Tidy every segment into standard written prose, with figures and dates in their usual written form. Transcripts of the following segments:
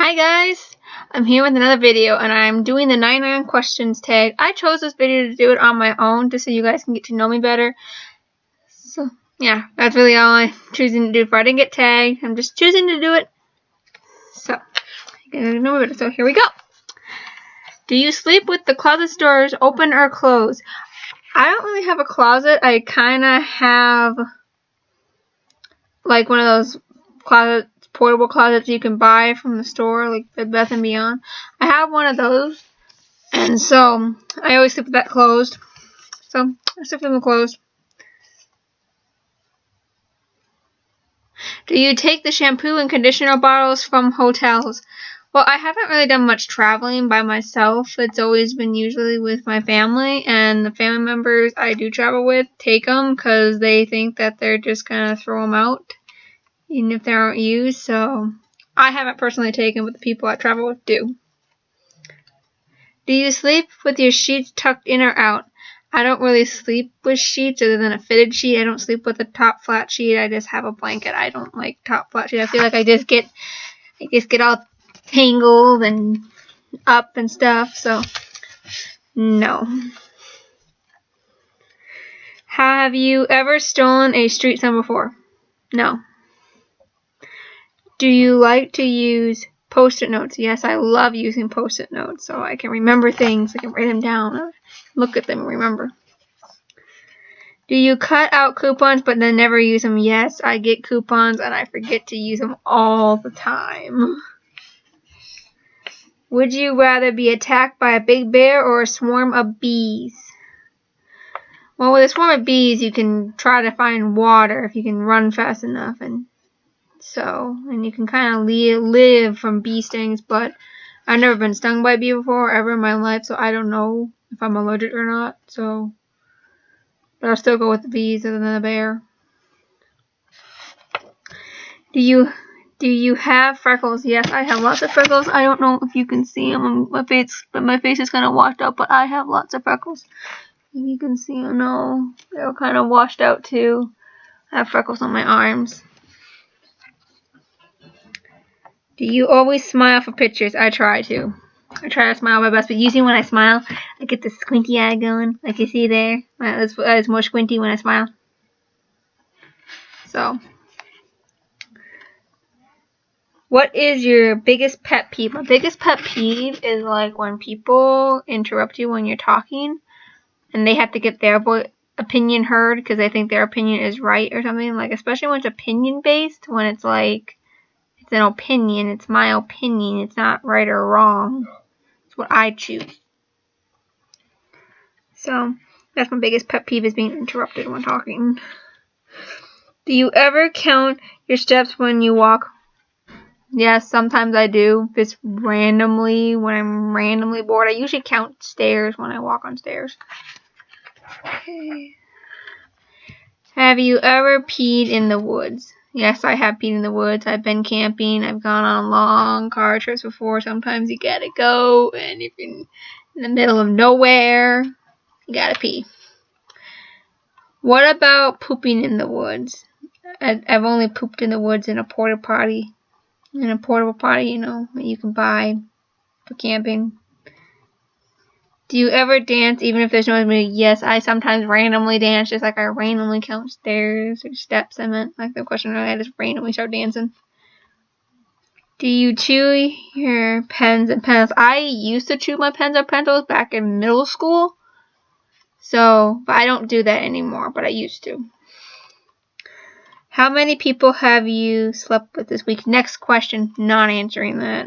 Hi guys, I'm here with another video and I'm doing the 99 questions tag. I chose this video to do it on my own just so you guys can get to know me better. So yeah, that's really all I'm choosing to do. If I didn't get tagged, I'm just choosing to do it. So, get to know me better. So here we go. Do you sleep with the closet doors open or closed? I don't really have a closet. I kind of have like one of those portable closets you can buy from the store, like Bed Bath & Beyond. I have one of those, and so I always sleep with that closed. So I sleep with them closed. Do you take the shampoo and conditioner bottles from hotels? Well, I haven't really done much traveling by myself. It's always been usually with my family, and the family members I do travel with take them because they think that they're just going to throw them out, even if they aren't used. So I haven't personally taken, but the people I travel with do. Do you sleep with your sheets tucked in or out? I don't really sleep with sheets other than a fitted sheet. I don't sleep with a top flat sheet. I just have a blanket. I don't like top flat sheet. I feel like I just get all tangled and up and stuff. So no. Have you ever stolen a street sign before? No. Do you like to use Post-it notes? Yes, I love using Post-it notes so I can remember things. I can write them down, look at them, and remember. Do you cut out coupons but then never use them? Yes, I get coupons and I forget to use them all the time. Would you rather be attacked by a big bear or a swarm of bees? Well, with a swarm of bees, you can try to find water if you can run fast enough, and you can kind of live from bee stings, but I've never been stung by a bee before ever in my life, so I don't know if I'm allergic or not, but I'll still go with the bees other than the bear. Do you have freckles? Yes, I have lots of freckles. I don't know if you can see them on my face, but my face is kind of washed out, but I have lots of freckles. If you can see them, no, they're kind of washed out too. I have freckles on my arms. Do you always smile for pictures? I try to. I try to smile my best, but usually when I smile, I get the squinty eye going, like you see there. It's more squinty when I smile. So, what is your biggest pet peeve? My biggest pet peeve is like when people interrupt you when you're talking, and they have to get their opinion heard because they think their opinion is right or something. Like, especially when it's opinion based, when it's like it's an opinion, it's my opinion, it's not right or wrong. It's what I choose. So that's my biggest pet peeve, is being interrupted when talking. Do you ever count your steps when you walk? Yes, sometimes I do. Just randomly, when I'm randomly bored. I usually count stairs when I walk on stairs. Okay. Have you ever peed in the woods? Yes, I have peed in the woods. I've been camping. I've gone on long car trips before. Sometimes you gotta go, and if you're in the middle of nowhere, you gotta pee. What about pooping in the woods? I've only pooped in the woods in a porta potty. In a portable potty, you know, that you can buy for camping. Do you ever dance even if there's no music? Yes, I sometimes randomly dance, just like I randomly count stairs or steps. I meant, like the question earlier, I just randomly start dancing. Do you chew your pens and pencils? I used to chew my pens and pencils back in middle school. So, but I don't do that anymore, but I used to. How many people have you slept with this week? Next question, not answering that.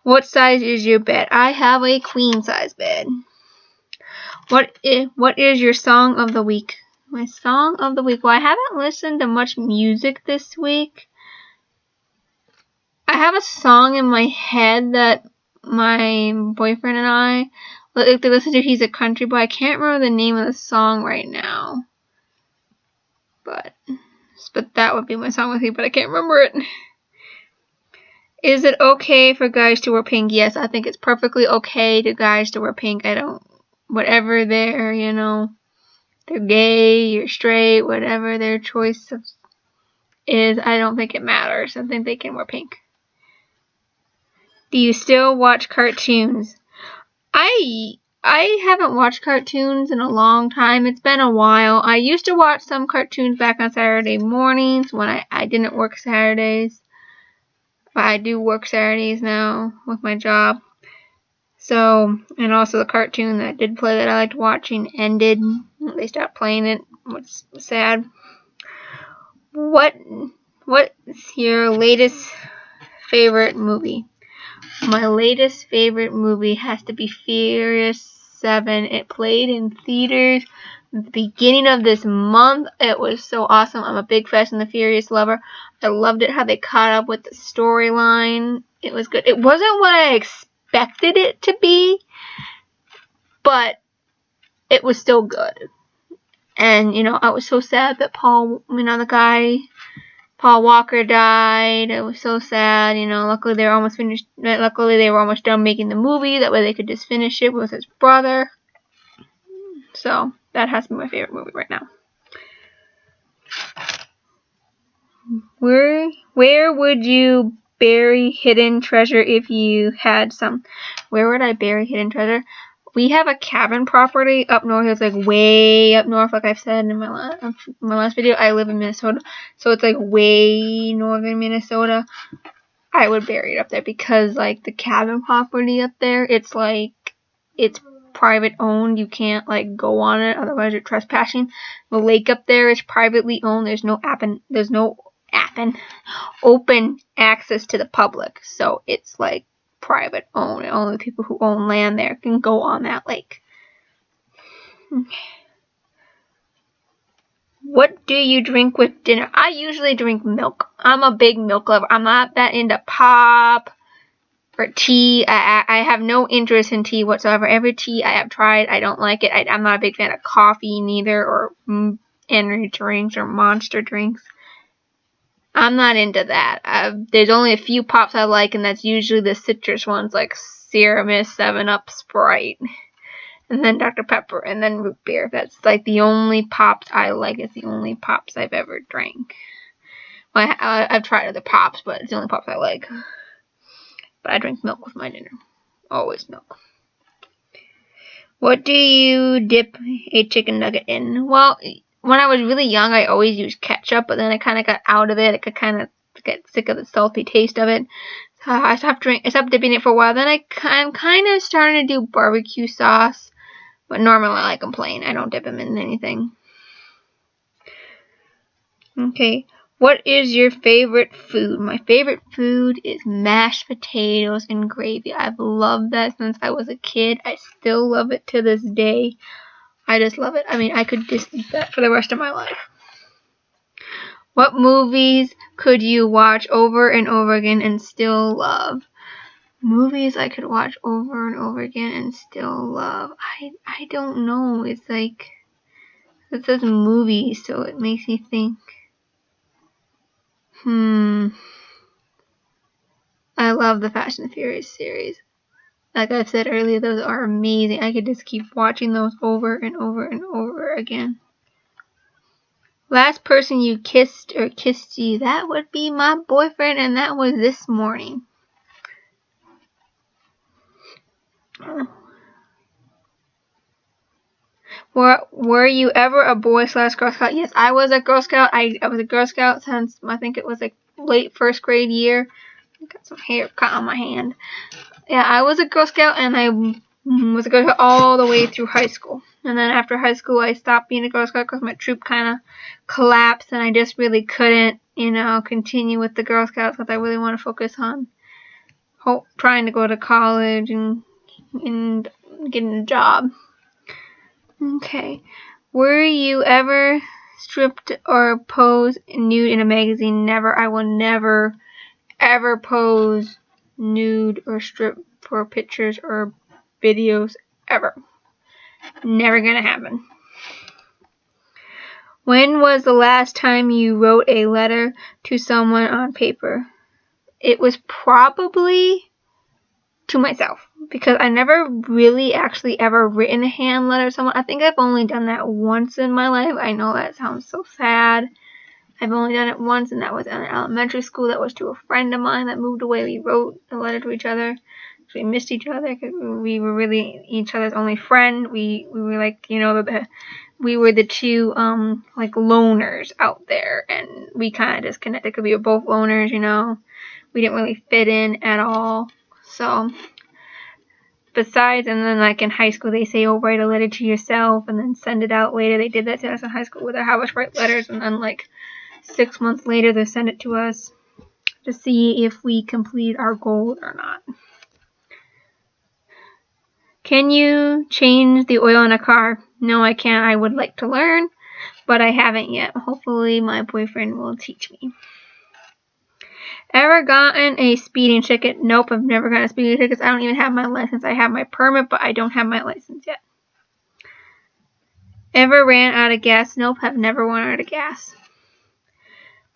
What size is your bed? I have a queen size bed. What is your song of the week? My song of the week. Well, I haven't listened to much music this week. I have a song in my head that my boyfriend and I like to listen to. He's a country boy. I can't remember the name of the song right now. But that would be my song with you, but I can't remember it. Is it okay for guys to wear pink? Yes, I think it's perfectly okay to guys to wear pink. Whatever they're, they're gay or straight, whatever their choice is, I don't think it matters. I think they can wear pink. Do you still watch cartoons? I haven't watched cartoons in a long time. It's been a while. I used to watch some cartoons back on Saturday mornings when I didn't work Saturdays. But I do work Saturdays now with my job. So, and also the cartoon that I did play that I liked watching ended. They stopped playing it, which is sad. What's your latest favorite movie? My latest favorite movie has to be Furious 7. It played in theaters at the beginning of this month. It was so awesome. I'm a big Fast and the Furious lover. I loved it how they caught up with the storyline. It was good. It wasn't what I expected it to be, but it was still good. And, I was so sad that Paul Walker died. It was so sad, luckily they were almost finished. Luckily they were almost done making the movie. That way they could just finish it with his brother. So that has to be my favorite movie right now. Where would you bury hidden treasure if you had some? Where would I bury hidden treasure? We have a cabin property up north. It's like way up north, like I've said in my last video. I live in Minnesota, so it's like way northern Minnesota. I would bury it up there because like the cabin property up there, it's private owned. You can't like go on it, otherwise you're trespassing. The lake up there is privately owned. There's no open access to the public, so it's like private owned, and only people who own land there can go on that lake. What do you drink with dinner? I usually drink milk. I'm a big milk lover. I'm not that into pop or tea. I have no interest in tea whatsoever. Every tea I have tried, I don't like it. I'm not a big fan of coffee neither, or energy drinks or monster drinks. I'm not into that. There's only a few pops I like, and that's usually the citrus ones like Sierra Mist, 7-Up, Sprite, and then Dr. Pepper, and then root beer. That's like the only pops I like. It's the only pops I've ever drank. Well, I've tried other pops, but it's the only pops I like. But I drink milk with my dinner. Always milk. What do you dip a chicken nugget in? Well, when I was really young, I always used ketchup, but then I kind of got out of it. I could kind of get sick of the salty taste of it. So I stopped dipping it for a while. Then I'm kind of starting to do barbecue sauce, but normally I like them plain. I don't dip them in anything. Okay, what is your favorite food? My favorite food is mashed potatoes and gravy. I've loved that since I was a kid. I still love it to this day. I just love it. I mean, I could just eat that for the rest of my life. What movies could you watch over and over again and still love? Movies I could watch over and over again and still love. I don't know. It's like, it says movies, so it makes me think. I love the Fast and the Furious series. Like I've said earlier, those are amazing. I could just keep watching those over and over and over again. Last person you kissed or kissed you, that would be my boyfriend, and that was this morning. Were you ever a Boy / Girl Scout? Yes, I was a Girl Scout. I was a Girl Scout since I think it was like late first grade year. I got some hair caught on my hand. Yeah, I was a Girl Scout, and I was a Girl Scout all the way through high school. And then after high school, I stopped being a Girl Scout because my troop kind of collapsed, and I just really couldn't, continue with the Girl Scouts because I really want to focus on trying to go to college and getting a job. Okay. Were you ever stripped or pose nude in a magazine? Never. I will never, ever pose nude or strip for pictures or videos ever. Never gonna happen. When was the last time you wrote a letter to someone on paper? It was probably to myself, because I never really actually ever written a hand letter to someone. I think I've only done that once in my life. I know that sounds so sad. I've only done it once, and that was in elementary school. That was to a friend of mine that moved away. We wrote a letter to each other. We missed each other because we were really each other's only friend. We were like, you know, we were the two like loners out there, and we kind of disconnected because we were both loners, you know. We didn't really fit in at all. So besides, and then like in high school they say, oh, write a letter to yourself and then send it out later. They did that to us in high school where they have us write letters, and then like 6 months later they send it to us to see if we complete our goal or not. Can you change the oil in a car? No, I can't. I would like to learn, but I haven't yet. Hopefully my boyfriend will teach me. Ever gotten a speeding ticket? Nope, I've never gotten a speeding ticket because I don't even have my license. I have my permit, but I don't have my license yet. Ever ran out of gas? Nope, I've never run out of gas.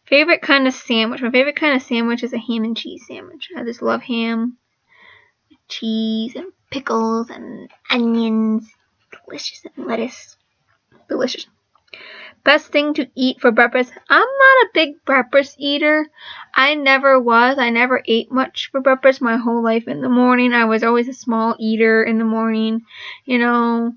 Favorite kind of sandwich? My favorite kind of sandwich is a ham and cheese sandwich. I just love ham, cheese, and pickles, and onions. Delicious, and lettuce. Delicious. Best thing to eat for breakfast? I'm not a big breakfast eater. I never was. I never ate much for breakfast my whole life. In the morning, I was always a small eater in the morning. You know,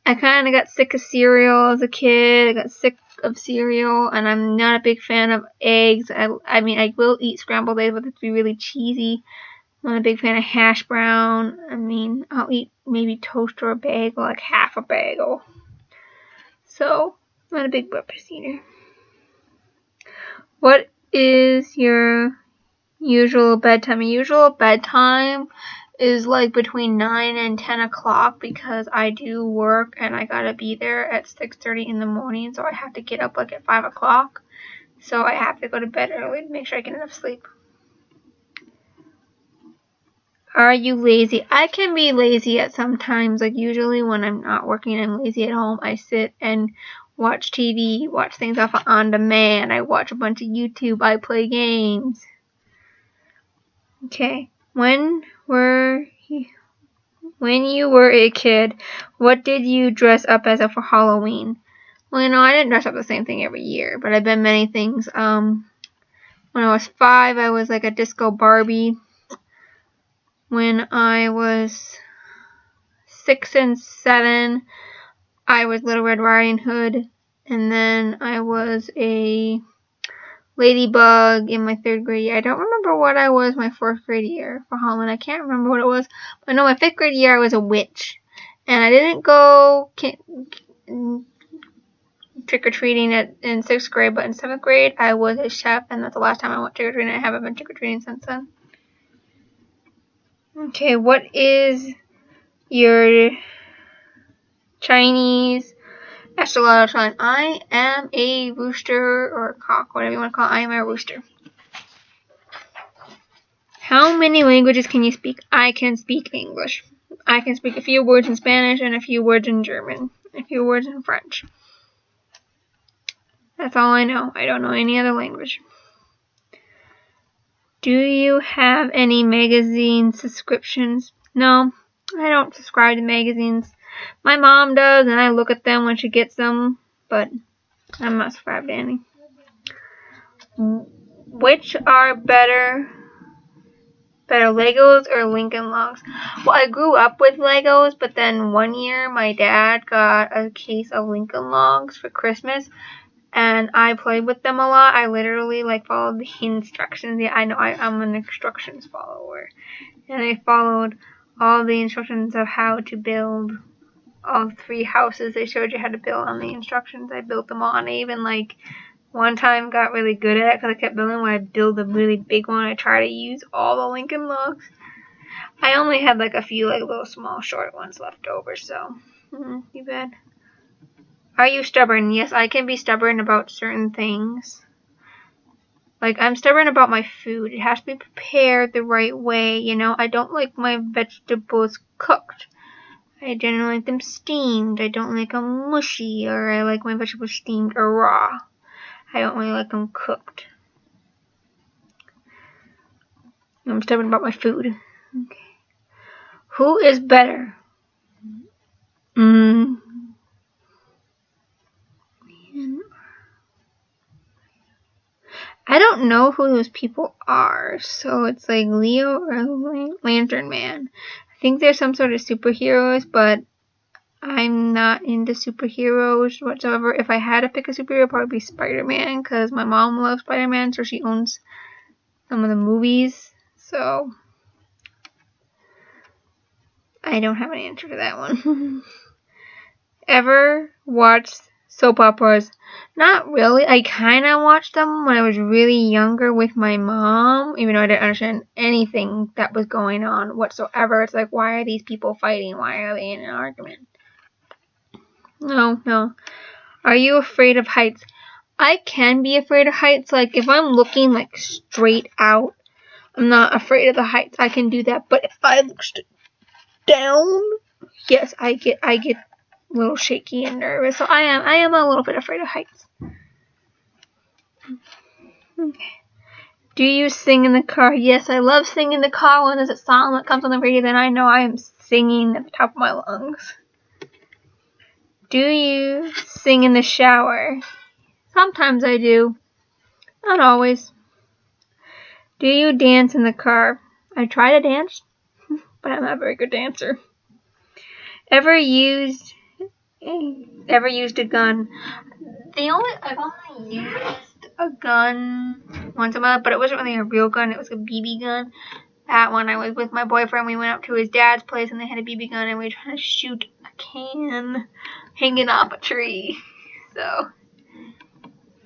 I kind of got sick of cereal as a kid. I got sick of cereal, and I'm not a big fan of eggs. I mean, I will eat scrambled eggs, but it's be really cheesy. I'm not a big fan of hash brown. I mean, I'll eat maybe toast or a bagel, like half a bagel. So, not a big breakfast eater. What is your usual bedtime? My usual bedtime is like between 9 and 10 o'clock because I do work and I gotta be there at 6:30 in the morning, so I have to get up like at 5 o'clock. So I have to go to bed early to make sure I get enough sleep. Are you lazy? I can be lazy at some times. Like usually when I'm not working, I'm lazy at home. I sit and watch TV, watch things off of On Demand. I watch a bunch of YouTube. I play games. Okay. When you were a kid, what did you dress up as for Halloween? Well, you know, I didn't dress up the same thing every year, but I've been many things. When I was 5, I was like a disco Barbie. When I was 6 and 7, I was Little Red Riding Hood, and then I was a Ladybug in my 3rd grade year. I don't remember what I was my 4th grade year for Halloween. I can't remember what it was, but no, my 5th grade year I was a witch, and I didn't go trick-or-treating in 6th grade, but in 7th grade I was a chef, and that's the last time I went trick-or-treating. I haven't been trick-or-treating since then. Okay, what is your Chinese astrological sign? I am a rooster or a cock, whatever you want to call it. I am a rooster. How many languages can you speak? I can speak English. I can speak a few words in Spanish and a few words in German, a few words in French. That's all I know. I don't know any other language. Do you have any magazine subscriptions? No, I don't subscribe to magazines. My mom does, and I look at them when she gets them, but I'm not subscribed to any. Which are better Legos or Lincoln Logs? Well, I grew up with Legos, but then one year my dad got a case of Lincoln Logs for Christmas, and I played with them a lot. I literally followed the instructions. Yeah, I know I'm an instructions follower, and I followed all the instructions of how to build all 3 houses. They showed you how to build on the instructions. I built them all, and I even one time got really good at it because I kept building. When I build a really big one, I try to use all the Lincoln Logs. I only had a few little small short ones left over, so too bad. Are you stubborn? Yes, I can be stubborn about certain things. I'm stubborn about my food. It has to be prepared the right way, you know. I don't like my vegetables cooked. I generally like them steamed. I don't like them mushy, or I like my vegetables steamed or raw. I don't really like them cooked. I'm stubborn about my food. Okay. Who is better? I don't know who those people are, so it's like Leo or Lantern Man. I think they're some sort of superheroes, but I'm not into superheroes whatsoever. If I had to pick a superhero, it'd probably be Spider-Man, because my mom loves Spider-Man, so she owns some of the movies. So I don't have an answer to that one. Ever watched soap operas? Not really. I kind of watched them when I was really younger with my mom, even though I didn't understand anything that was going on whatsoever. It's like, why are these people fighting? Why are they in an argument? No. Are you afraid of heights? I can be afraid of heights. Like, if I'm looking, like, straight out, I'm not afraid of the heights. I can do that. But if I look down, yes, I get a little shaky and nervous. So I am a little bit afraid of heights. Okay. Do you sing in the car? Yes, I love singing in the car. When there's a song that comes on the radio, then I know I am singing at the top of my lungs. Do you sing in the shower? Sometimes I do. Not always. Do you dance in the car? I try to dance, but I'm not a very good dancer. Ever used a gun? I've only used a gun once a month, but it wasn't really a real gun. It was a BB gun. That one, I was with my boyfriend. We went up to his dad's place, and they had a BB gun, and we were trying to shoot a can hanging off a tree. So,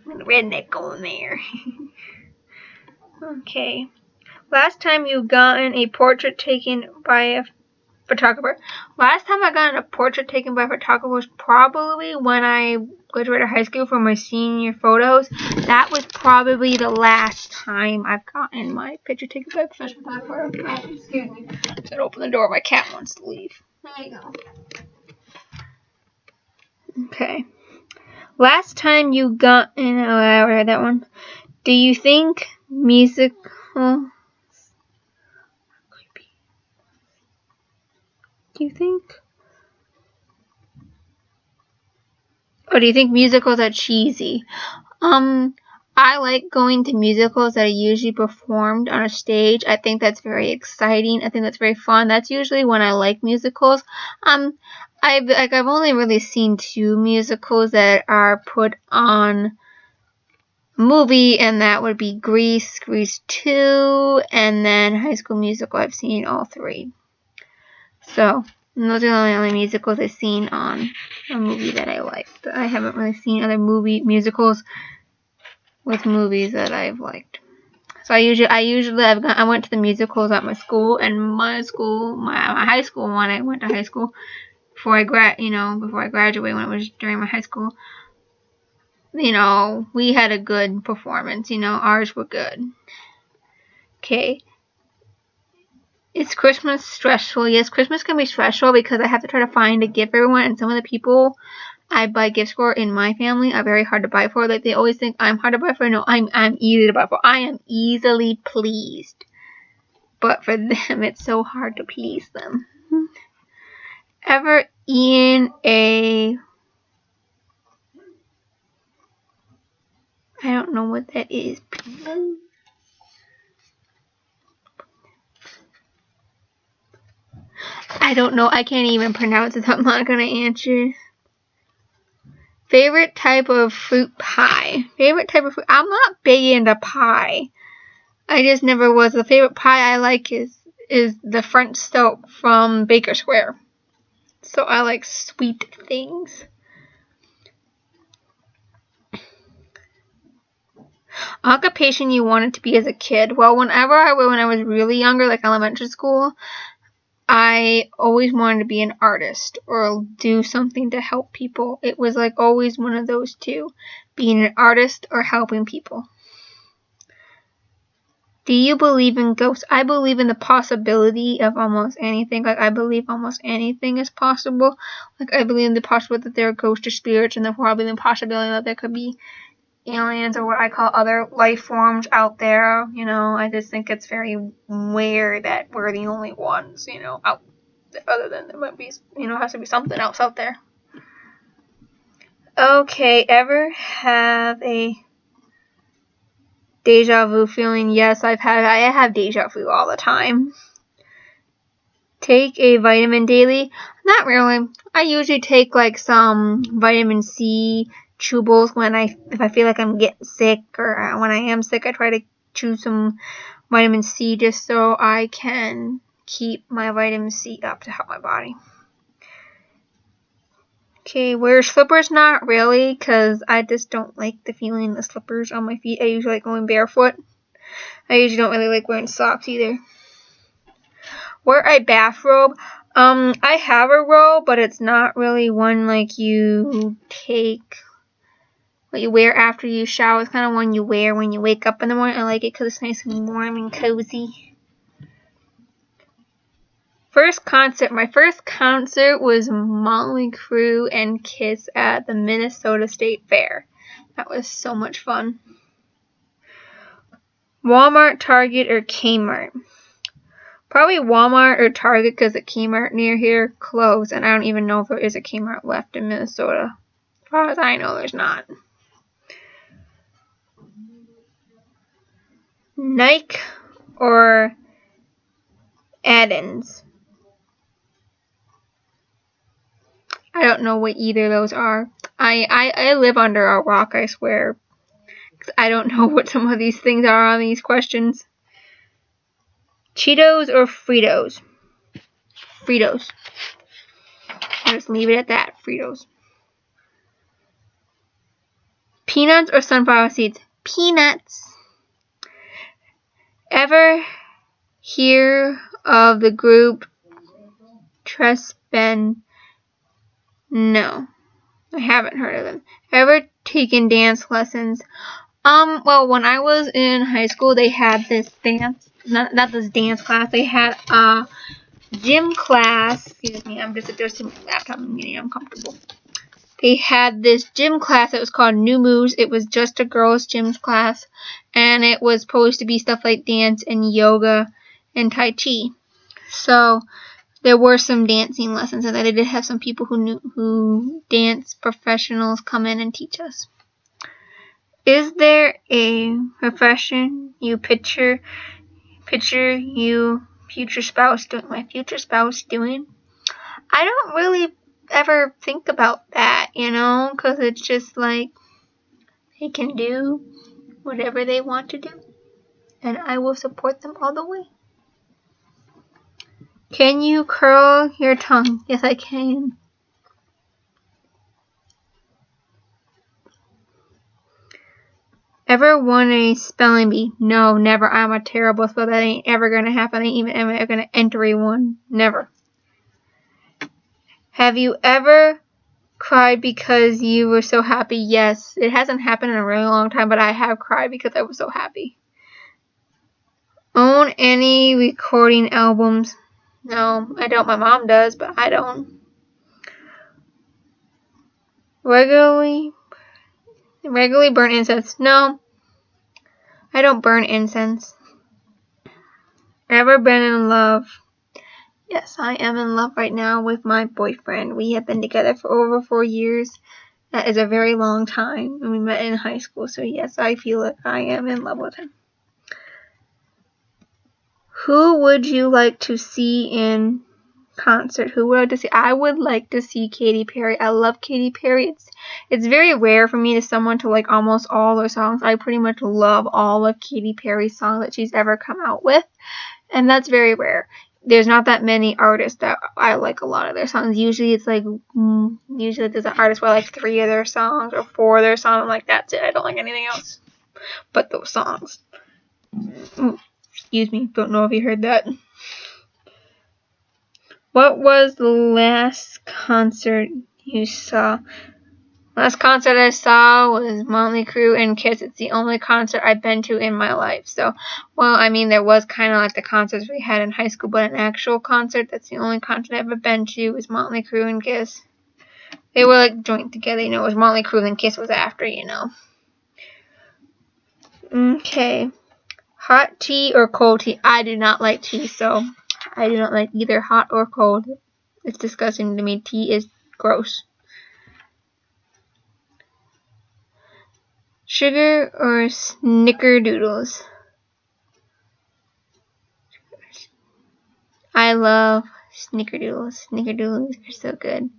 the redneck going there. Okay. Last time you gotten a portrait taken by a photographer? Last time I got a portrait taken by a photographer was probably when I graduated high school for my senior photos. That was probably the last time I've gotten my picture taken by a professional photographer. Oh, excuse me. I said open the door. My cat wants to leave. There you go. Okay. Last time you got in I read that one. Do you think musical? Do you think? Or do you think musicals are cheesy? I like going to musicals that are usually performed on a stage. I think that's very exciting. I think that's very fun. That's usually when I like musicals. I've only really seen 2 musicals that are put on a movie, and that would be Grease 2, and then High School Musical. I've seen all 3. So, those are the only musicals I've seen on a movie that I liked. I haven't really seen other musicals with movies that I've liked. So I went to the musicals at my school, and my high school when I went to high school before I graduated, when it was during my high school. We had a good performance. Ours were good. Okay. Is Christmas stressful? Yes, Christmas can be stressful because I have to try to find a gift for everyone, and some of the people I buy gifts for in my family are very hard to buy for. Like, they always think I'm hard to buy for. No, I'm easy to buy for. I am easily pleased. But for them, it's so hard to please them. Ever eaten I don't know what that is. I don't know. I can't even pronounce it, so I'm not going to answer. Favorite type of fruit pie? Favorite type of fruit? I'm not big into pie. I just never was. The favorite pie I like is the French Stout from Baker Square. So I like sweet things. Occupation you wanted to be as a kid? Well, when I was really younger, like elementary school, I always wanted to be an artist or do something to help people. It was like always one of those two, being an artist or helping people. Do you believe in ghosts? I believe in the possibility of almost anything. Like, I believe almost anything is possible. Like, I believe in the possibility that there are ghosts or spirits, and therefore I believe in the possibility that there could be aliens or what I call other life forms out there. I just think it's very weird that we're the only ones, out other than there might be, has to be something else out there. Okay, ever have a Deja vu feeling. Yes, I have deja vu all the time. Take a vitamin daily. Not really. I usually take like some vitamin C chewables if I feel like I'm getting sick, or when I am sick, I try to chew some vitamin C just so I can keep my vitamin C up to help my body. Okay, wear slippers? Not really, because I just don't like the feeling of slippers on my feet. I usually like going barefoot. I usually don't really like wearing socks either. Wear a bathrobe. I have a robe, but it's not really one like you take, what you wear after you shower. It's kind of one you wear when you wake up in the morning. I like it because it's nice and warm and cozy. First concert. My first concert was Motley Crue and Kiss at the Minnesota State Fair. That was so much fun. Walmart, Target, or Kmart? Probably Walmart or Target, because the Kmart near here closed, and I don't even know if there is a Kmart left in Minnesota. As far as I know, there's not. Nike or Addons? I don't know what either of those are. I live under a rock, I swear. I don't know what some of these things are on these questions. Cheetos or Fritos? Fritos. I'll just leave it at that. Fritos. Peanuts or sunflower seeds? Peanuts. Ever hear of the group Trespan? No, I haven't heard of them. Ever taken dance lessons? Well, when I was in high school, they had this dance, not this dance class. They had a gym class. Excuse me, I'm just adjusting my laptop and getting uncomfortable. They had this gym class that was called New Moves. It was just a girls' gym class, and it was supposed to be stuff like dance and yoga and Tai Chi. So there were some dancing lessons, and I did have some people who dance professionals come in and teach us. Is there a profession you picture you future spouse doing? My future spouse doing? I don't really ever think about that, because it's just like they can do whatever they want to do, and I will support them all the way. Can you curl your tongue? Yes, I can. Ever won a spelling bee? No, never. I'm a terrible speller. That ain't ever gonna happen. I ain't even ever gonna enter a one. Never. Have you ever cried because you were so happy? Yes. It hasn't happened in a really long time, but I have cried because I was so happy. Own any recording albums? No, I don't. My mom does, but I don't. Regularly burn incense? No, I don't burn incense. Ever been in love? Yes, I am in love right now with my boyfriend. We have been together for over 4 years. That is a very long time, and we met in high school, so yes, I feel like I am in love with him. Who would you like to see in concert? Who would I like to see? I would like to see Katy Perry. I love Katy Perry. It's very rare for me to someone to like almost all her songs. I pretty much love all of Katy Perry's songs that she's ever come out with, and that's very rare. There's not that many artists that I like a lot of their songs. Usually it's like, there's an artist where I like 3 of their songs or 4 of their songs. I'm like, that's it. I don't like anything else but those songs. Excuse me. Don't know if you heard that. What was the last concert you saw? Last concert I saw was Motley Crue and Kiss. It's the only concert I've been to in my life. So, well, I mean, there was kind of like the concerts we had in high school, but an actual concert, that's the only concert I've ever been to, was Motley Crue and Kiss. They were like joined together, it was Motley Crue and Kiss was after, Okay. Hot tea or cold tea? I do not like tea, so I do not like either hot or cold. It's disgusting to me. Tea is gross. Sugar or snickerdoodles? I love snickerdoodles. Snickerdoodles are so good.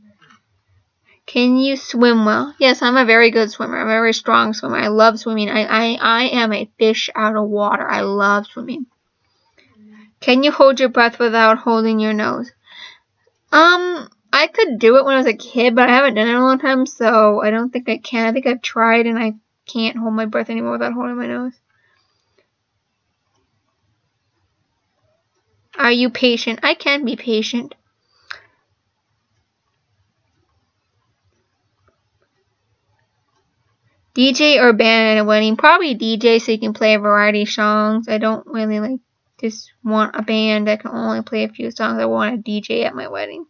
Can you swim well? Yes, I'm a very good swimmer. I'm a very strong swimmer. I love swimming. I am a fish out of water. I love swimming. Can you hold your breath without holding your nose? I could do it when I was a kid, but I haven't done it in a long time, so I don't think I can. I think I've tried and I can't hold my breath anymore without holding my nose. Are you patient? I can be patient. DJ or band at a wedding? Probably DJ so you can play a variety of songs. I don't really just want a band that can only play a few songs. I want a DJ at my wedding.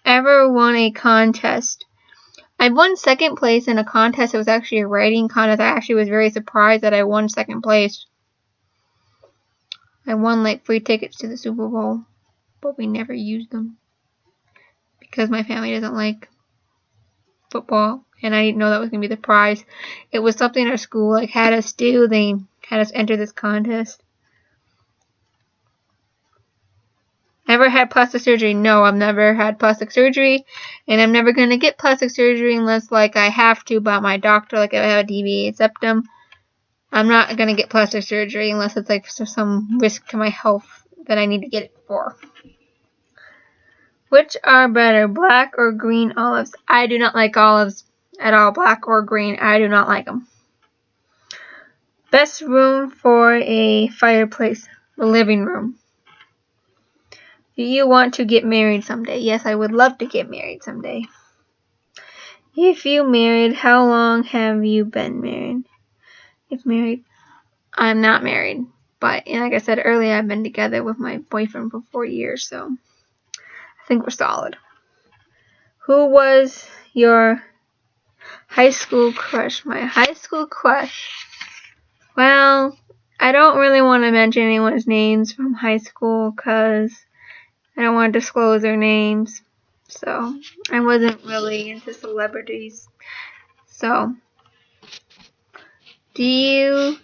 Ever won a contest? I won second place in a contest. It was actually a writing contest. I actually was very surprised that I won second place. I won free tickets to the Super Bowl, but we never used them because my family doesn't like football, and I didn't know that was going to be the prize. It was something our school had us do. They had us enter this contest. Ever had plastic surgery? No, I've never had plastic surgery, and I'm never going to get plastic surgery unless I have to by my doctor, if I have a deviated septum. I'm not going to get plastic surgery unless it's some risk to my health that I need to get it for. Which are better, black or green olives? I do not like olives at all, black or green. I do not like them. Best room for a fireplace? The living room. Do you want to get married someday? Yes, I would love to get married someday. If you married, how long have you been married? If married, I'm not married. But like I said earlier, I've been together with my boyfriend for 4 years, so I think we're solid. Who was your high school crush? My high school crush? Well, I don't really want to mention anyone's names from high school because I don't want to disclose their names. So, I wasn't really into celebrities. So, do you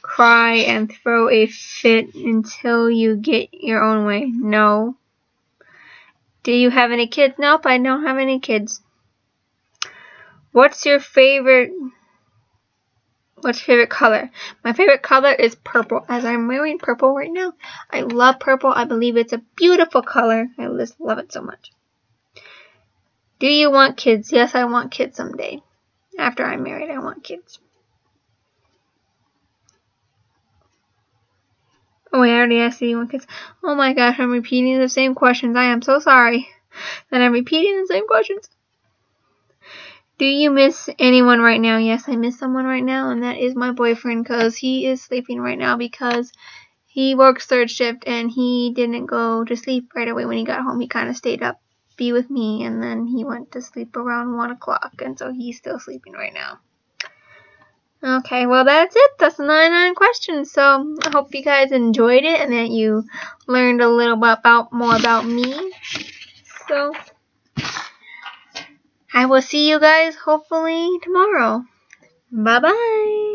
cry and throw a fit until you get your own way? No. Do you have any kids? Nope, I don't have any kids. What's your favorite color? My favorite color is purple, as I'm wearing purple right now. I love purple. I believe it's a beautiful color. I just love it so much. Do you want kids? Yes, I want kids someday. After I'm married, I want kids. Oh, I already asked you want kids. Oh my gosh, I'm repeating the same questions. I am so sorry that I'm repeating the same questions. Do you miss anyone right now? Yes, I miss someone right now, and that is my boyfriend, because he is sleeping right now because he works third shift and he didn't go to sleep right away when he got home. He kind of stayed up, be with me, and then he went to sleep around 1 o'clock, and so he's still sleeping right now. Okay, well that's it. That's the 99 questions. So I hope you guys enjoyed it and that you learned a little bit more about me. So I will see you guys hopefully tomorrow. Bye-bye.